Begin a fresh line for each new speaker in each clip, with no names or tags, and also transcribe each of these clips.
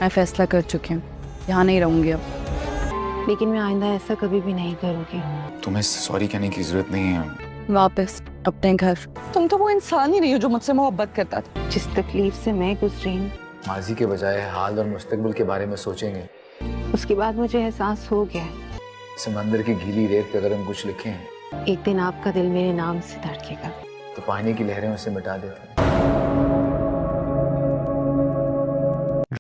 میں فیصلہ کر چکی ہوں، یہاں نہیں رہوں گی اب۔
لیکن میں آئندہ ایسا کبھی بھی نہیں کروں گی۔
تمہیں سوری کہنے کی ضرورت نہیں ہے۔
واپس اپنے گھر۔ تم تو وہ انسان ہی نہیں ہو جو مجھ سے محبت کرتا تھا۔
جس تکلیف سے میں گزری ہوں
ماضی کے بجائے حال اور مستقبل کے بارے میں سوچیں گے۔
اس کے بعد مجھے احساس ہو گیا
سمندر کی گیلی ریت پہ اگر ہم کچھ لکھیں ہیں
ایک دن آپ کا دل میرے نام سے دھڑکے گا۔
تو پانی کی لہریں اسے مٹا دیتی ہیں۔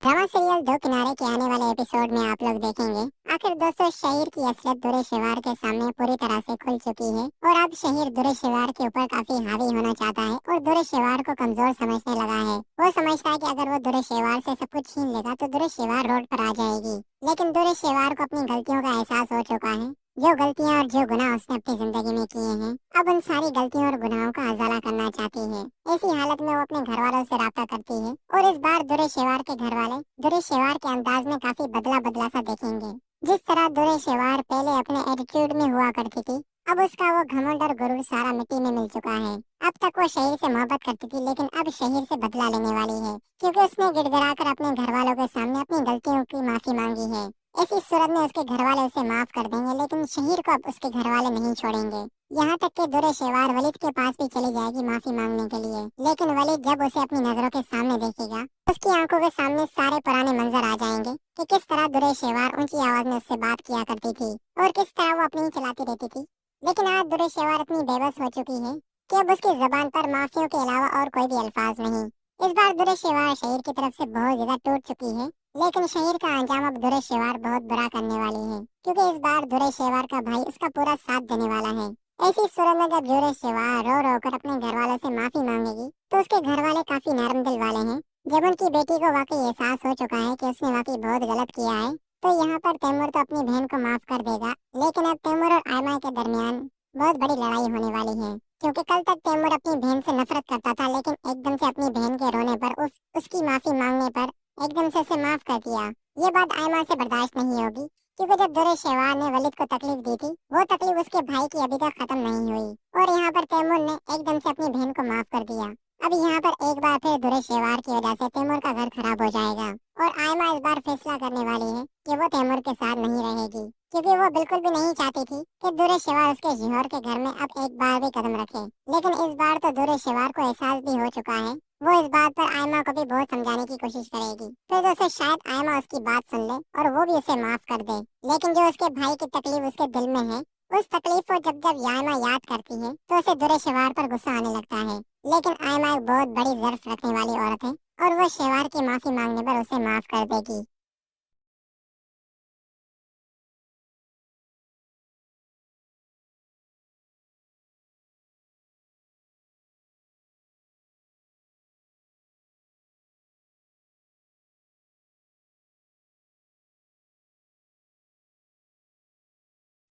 ڈرامہ سیریل دو کنارے کے آنے والے ایپیسوڈ میں آپ لوگ دیکھیں گے آخر دوستو شہیر کی اصلیت درے شوار کے سامنے پوری طرح سے کھل چکی ہے اور اب شہیر درے شوار کے اوپر کافی حاوی ہونا چاہتا ہے اور درے شوار کو کمزور سمجھنے لگا ہے۔ وہ سمجھتا ہے کہ اگر وہ درے شوار سے سب کچھ چھین لے گا تو درے شوار روڈ پر آ جائے گی، لیکن درے شوار کو اپنی غلطیوں کا احساس ہو چکا ہے۔ جو غلطیاں اور جو گناہ اس نے اپنی زندگی میں کیے ہیں اب ان ساری غلطیوں اور گناہوں کا ازالہ کرنا چاہتی ہے۔ ایسی حالت میں وہ اپنے گھر والوں سے رابطہ کرتی ہے اور اس بار درے شوار کے گھر والے درے شوار کے انداز میں کافی بدلا بدلا سا دیکھیں گے۔ جس طرح درے شوار پہلے اپنے ایٹیٹیوڈ میں ہوا کرتی تھی اب اس کا وہ گھمنڈ اور غرور سارا مٹی میں مل چکا ہے۔ اب تک وہ شہیر سے محبت کرتی تھی لیکن اب شہیر سے بدلا لینے والی ہے کیونکہ اس نے گڑ گڑا کر اپنے گھر والوں کے سامنے اپنی غلطیوں کی معافی مانگی ہے۔ ایسی صورت میں اس کے گھر والے اسے معاف کر دیں گے لیکن شہیر کو اب اس کے گھر والے نہیں چھوڑیں گے، یہاں تک کہ درے شوار ولید کے پاس بھی چلی جائے گی معافی مانگنے کے لیے، لیکن ولید جب اسے اپنی نظروں کے سامنے دیکھے گا اس کی آنکھوں کے سامنے سارے پرانے منظر آ جائیں گے کہ کس طرح درے شوار اونچی آواز میں اس سے بات کیا کرتی تھی اور کس طرح وہ اپنی چلاتی رہتی تھی۔ لیکن آج درے شوار اتنی بے بس ہو چکی ہے کہ اب اس کی زبان پر معافیوں کے علاوہ اور کوئی بھی الفاظ نہیں۔ اس بار درے شوار شہیر کی طرف سے بہت زیادہ ٹوٹ چکی ہے لیکن شہیر کا انجام اب درے شوار بہت برا کرنے والی ہے کیونکہ اس بار درے شوار کا بھائی اس کا پورا ساتھ دینے والا ہے۔ ایسی صورت میں جب درے شوار رو رو کر اپنے گھر والوں سے معافی مانگے گی تو اس کے گھر والے کافی نرم دل والے ہیں۔ جب ان کی بیٹی کو واقعی احساس ہو چکا ہے کہ اس نے واقعی بہت غلط کیا ہے تو یہاں پر تیمور تو اپنی بہن کو معاف کر دے گا لیکن اب تیمور اور آئمہ کے درمیان بہت بڑی لڑائی ہونے والی ہے کیونکہ کل تک تیمور اپنی بہن سے نفرت کرتا تھا لیکن ایک دم سے اپنی بہن کے رونے پر اس کی معافی مانگنے پر ایک دم سے اسے معاف کر دیا۔ یہ بات آئمہ سے برداشت نہیں ہوگی کیونکہ جب درے شوار نے ولید کو تکلیف دی تھی وہ تکلیف اس کے بھائی کی ابھی تک ختم نہیں ہوئی اور یہاں پر تیمور نے ایک دم سے اپنی بہن کو معاف کر دیا۔ اب یہاں پر ایک بار پھر درے شوار کی وجہ سے تیمور کا گھر خراب ہو جائے گا اور آئمہ اس بار فیصلہ کرنے والی ہے کہ وہ تیمور کے ساتھ نہیں رہے گی کیونکہ وہ بالکل بھی نہیں چاہتی تھی کہ درے شوار اس کے شوہر کے گھر میں اب ایک بار بھی قدم رکھے، لیکن اس بار تو درے شوار کو احساس بھی ہو چکا ہے۔ وہ اس بات پر آئمہ کو بھی بہت سمجھانے کی کوشش کرے گی پھر اسے شاید آئمہ اس کی بات سن لے اور وہ بھی اسے معاف کر دے، لیکن جو اس کے بھائی کی تکلیف اس کے دل میں ہے اس تکلیف کو جب آئمہ یاد کرتی ہے تو اسے درے شوار پر غصہ آنے لگتا ہے۔ لیکن آئمہ ایک بہت بڑی ظرف رکھنے والی عورت ہے اور وہ شوار کی معافی مانگنے پر اسے معاف کر دے گی۔